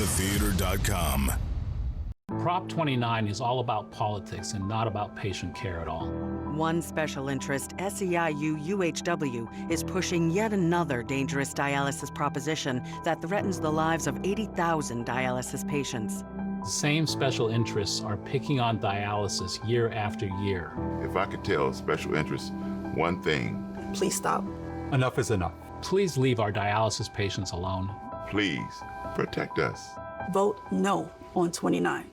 TheTheater.com. Prop 29 is all about politics and not about patient care at all. One special interest, SEIU-UHW, is pushing yet another dangerous dialysis proposition that threatens the lives of 80,000 dialysis patients. The same special interests are picking on dialysis year after year. If I could tell special interests one thing, please stop. Enough is enough. Please leave our dialysis patients alone. Please protect us. Vote no on 29.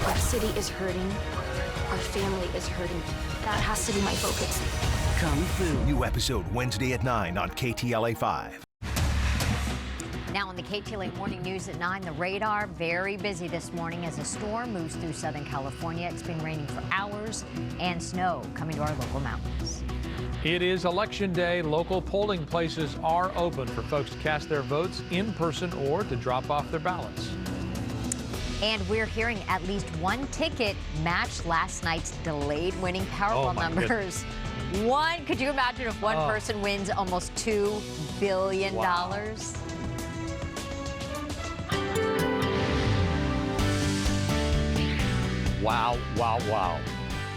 Our city is hurting. Our family is hurting. That has to be my focus. Kung Fu. New episode Wednesday at 9 on KTLA 5. Now on the KTLA Morning News at 9, the radar very busy this morning as a storm moves through Southern California. It's been raining for hours and snow coming to our local mountains. It is Election Day. Local polling places are open for folks to cast their votes in person or to drop off their ballots. And we're hearing at least one ticket match last night's delayed winning Powerball numbers. One, could you imagine if one person wins almost $2 billion? Wow. Wow, wow, wow.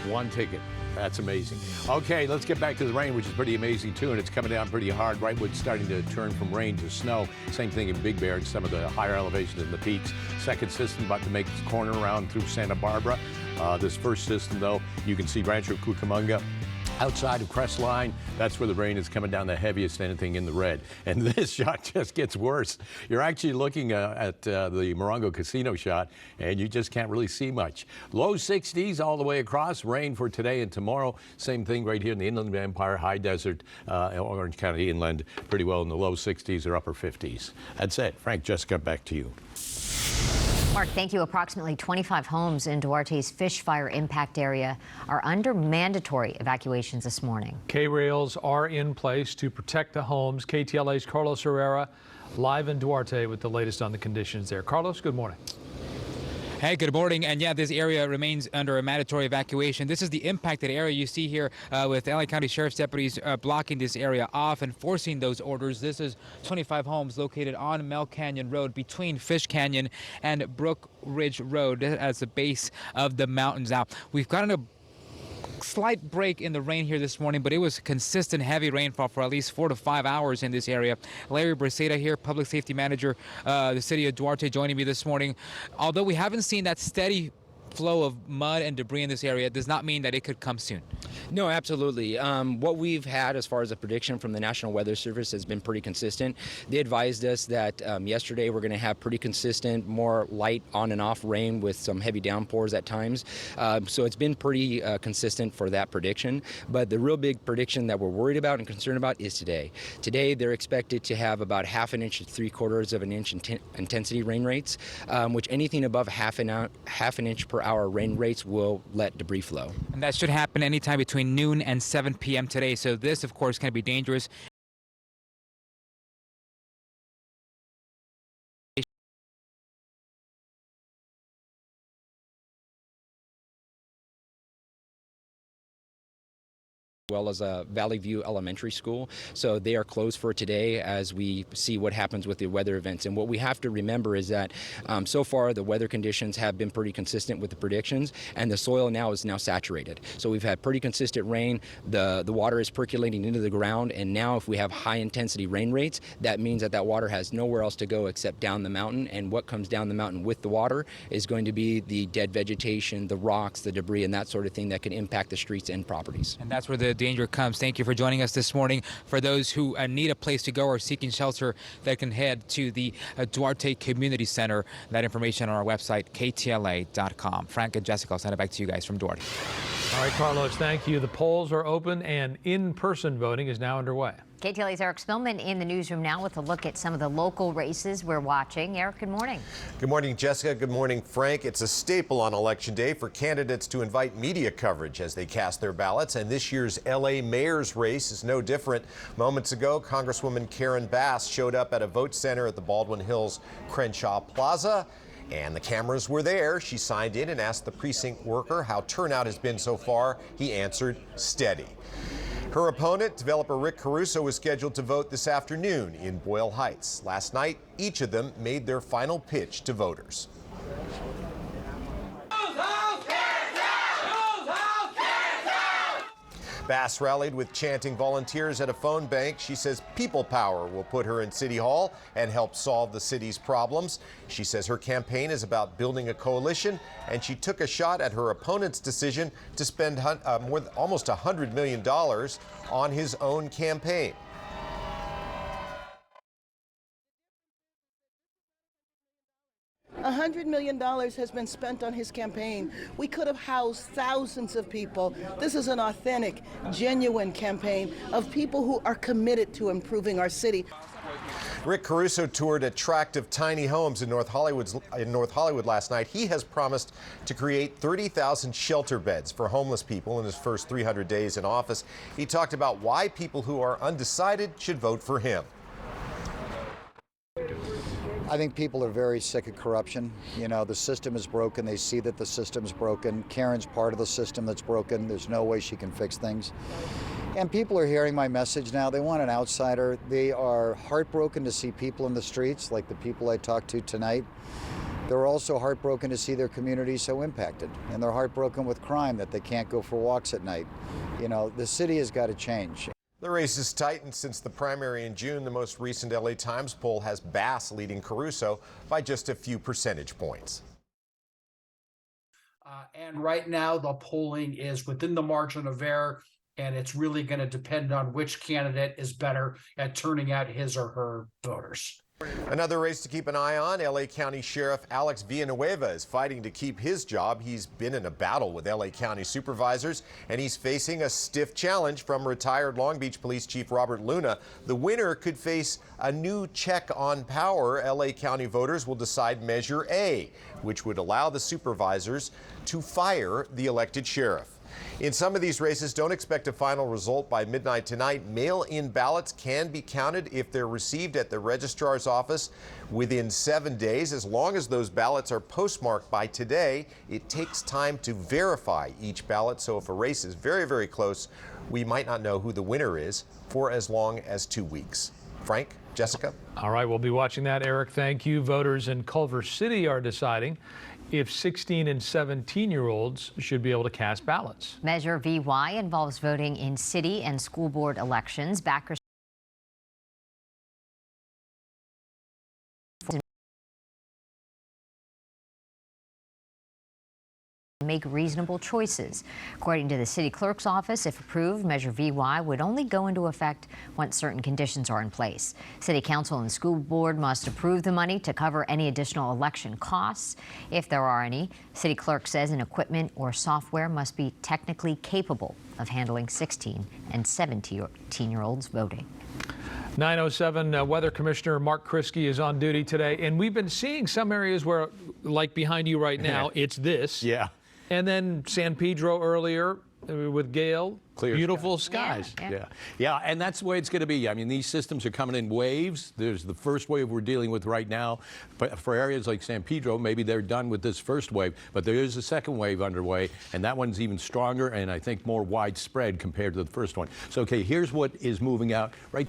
One ticket. That's amazing. Okay, let's get back to the rain, which is pretty amazing, too, and it's coming down pretty hard. Right when it's starting to turn from rain to snow. Same thing in Big Bear and some of the higher elevations in the peaks. Second system about to make its corner around through Santa Barbara. This first system, though, you can see Rancho Cucamonga. Outside of Crestline, that's where the rain is coming down the heaviest, anything in the red. And this shot just gets worse. You're actually looking at the Morongo Casino shot, and you just can't really see much. Low 60s all the way across. Rain for today and tomorrow. Same thing right here in the Inland Empire, High Desert, Orange County Inland. Pretty well in the low 60s or upper 50s. That's it. Frank, Jessica, back to you. Mark, thank you. Approximately 25 homes in Duarte's fish fire impact area are under mandatory evacuations this morning. K-rails are in place to protect the homes. KTLA's Carlos Herrera live in Duarte with the latest on the conditions there. Carlos, good morning. Hey, good morning. And yeah, this area remains under a mandatory evacuation. This is the impacted area you see here with LA County Sheriff's deputies blocking this area off, enforcing those orders. This is 25 homes located on Mel Canyon Road between Fish Canyon and Brook Ridge Road as the base of the mountains. Now, we've gotten a slight break in the rain here this morning, but it was consistent heavy rainfall for at least 4 to 5 hours in this area. Larry Braceda here, public safety manager, the city of Duarte, joining me this morning. Although we haven't seen that steady flow of mud and debris in this area, does not mean that it could come soon. No, absolutely. What we've had as far as a prediction from the National Weather Service has been pretty consistent. They advised us that yesterday we're going to have pretty consistent, more light on and off rain with some heavy downpours at times. So it's been pretty consistent for that prediction. But the real big prediction that we're worried about and concerned about is today. Today they're expected to have about half an inch to 3/4 of an inch intensity rain rates, which anything above half an inch per hour rain rates will let debris flow. And that should happen anytime between noon and 7 p.m. today. So this, of course, can be dangerous. Well as a Valley View Elementary School. So they are closed for today as we see what happens with the weather events. And what we have to remember is that so far the weather conditions have been pretty consistent with the predictions, and the soil is now saturated. So we've had pretty consistent rain. The water is percolating into the ground, and now if we have high intensity rain rates, that means that water has nowhere else to go except down the mountain. And what comes down the mountain with the water is going to be the dead vegetation, the rocks, the debris, and that sort of thing that can impact the streets and properties. And that's where the danger comes. Thank you for joining us this morning. For those who need a place to go or seeking shelter, they can head to the Duarte Community Center. That information on our website, ktla.com. Frank and Jessica, I'll send it back to you guys from Duarte. All right, Carlos, thank you. The polls are open and in-person voting is now underway. KTLA's Eric Spillman in the newsroom now with a look at some of the local races we're watching. Eric, good morning. Good morning, Jessica. Good morning, Frank. It's a staple on Election Day for candidates to invite media coverage as they cast their ballots, and this year's L.A. mayor's race is no different. Moments ago, Congresswoman Karen Bass showed up at a vote center at the Baldwin Hills Crenshaw Plaza, and the cameras were there. She signed in and asked the precinct worker how turnout has been so far. He answered, steady. Her opponent, developer Rick Caruso, was scheduled to vote this afternoon in Boyle Heights. Last night, each of them made their final pitch to voters. Bass rallied with chanting volunteers at a phone bank. She says people power will put her in City Hall and help solve the city's problems. She says her campaign is about building a coalition, and she took a shot at her opponent's decision to spend almost $100 million on his own campaign. $100 million has been spent on his campaign. We could have housed thousands of people. This is an authentic, genuine campaign of people who are committed to improving our city. Rick Caruso toured attractive tiny homes in North Hollywood last night. He has promised to create 30,000 shelter beds for homeless people in his first 300 days in office. He talked about why people who are undecided should vote for him. I think people are very sick of corruption. You know, the system is broken. They see that the system's broken. Karen's part of the system that's broken. There's no way she can fix things. And people are hearing my message now. They want an outsider. They are heartbroken to see people in the streets, like the people I talked to tonight. They're also heartbroken to see their community so impacted. And they're heartbroken with crime, that they can't go for walks at night. You know, the city has got to change. The race has tightened since the primary in June. The most recent LA Times poll has Bass leading Caruso by just a few percentage points. And right now, the polling is within the margin of error, and it's really going to depend on which candidate is better at turning out his or her voters. Another race to keep an eye on, LA County Sheriff Alex Villanueva is fighting to keep his job. He's been in a battle with LA County supervisors, and he's facing a stiff challenge from retired Long Beach Police Chief Robert Luna. The winner could face a new check on power. LA County voters will decide Measure A, which would allow the supervisors to fire the elected sheriff. In some of these races, don't expect a final result by midnight tonight. Mail-in ballots can be counted if they're received at the registrar's office within 7 days. As long as those ballots are postmarked by today, it takes time to verify each ballot. So if a race is very, very close, we might not know who the winner is for as long as 2 weeks. Frank, Jessica? All right, we'll be watching that, Eric. Thank you. Voters in Culver City are deciding if 16 and 17-year-olds should be able to cast ballots. Measure VY involves voting in city and school board elections. Backers make reasonable choices. According to the city clerk's office, if approved, Measure VY would only go into effect once certain conditions are in place. City council and school board must approve the money to cover any additional election costs, if there are any. City clerk says an equipment or software must be technically capable of handling 16 and 17-year-olds voting. 9:07, Weather Commissioner Mark Kriske is on duty today, and we've been seeing some areas where, like behind you right now, it's this. Yeah. And then San Pedro earlier with Gale. Clear beautiful skies. Yeah, and that's the way it's going to be. I mean, these systems are coming in waves. There's the first wave we're dealing with right now. But for areas like San Pedro, maybe they're done with this first wave. But there is a second wave underway, and that one's even stronger and I think more widespread compared to the first one. So, okay, here's what is moving out. Right